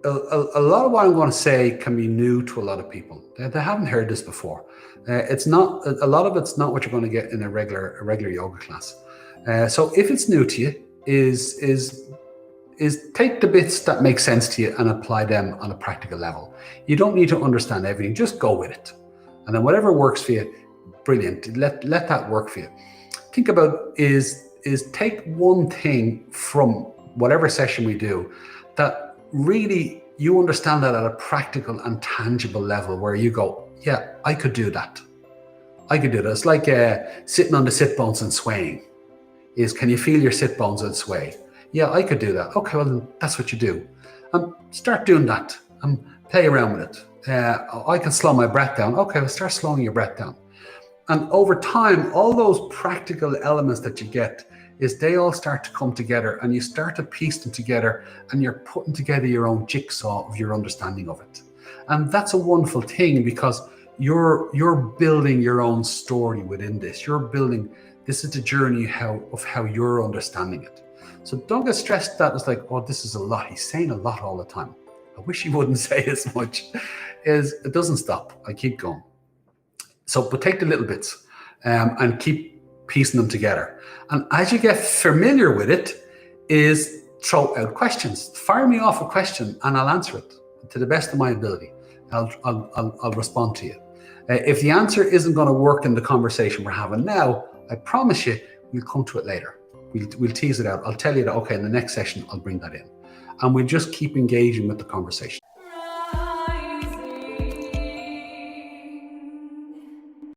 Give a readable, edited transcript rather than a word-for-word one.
a lot of what I'm going to say can be new to a lot of people. They haven't heard this before. It's not, a lot of it's not what you're going to get in a regular yoga class. So if it's new to you, is take the bits that make sense to you and apply them on a practical level. You don't need to understand everything, just go with it. And then whatever works for you, brilliant. Let that work for you. Think about is take one thing from whatever session we do that really you understand that at a practical and tangible level where you go, yeah, I could do that. I could do that. It's like sitting on the sit bones and swaying. Can you feel your sit bones and sway? Yeah, I could do that. Okay, well, then that's what you do. Start doing that and play around with it. I can slow my breath down. Okay, well, start slowing your breath down. And over time, all those practical elements that you get is they all start to come together and you start to piece them together and you're putting together your own jigsaw of your understanding of it. And that's a wonderful thing because you're building your own story within this. This is the journey of how you're understanding it. So don't get stressed that it's like, oh, this is a lot. He's saying a lot all the time. I wish he wouldn't say as much. It doesn't stop. I keep going. So, but take the little bits and keep piecing them together. And as you get familiar with it, is throw out questions. Fire me off a question and I'll answer it to the best of my ability. I'll respond to you. If the answer isn't going to work in the conversation we're having now, I promise you, we'll come to it later. We'll tease it out. I'll tell you that, okay, in the next session, I'll bring that in. And we'll just keep engaging with the conversation.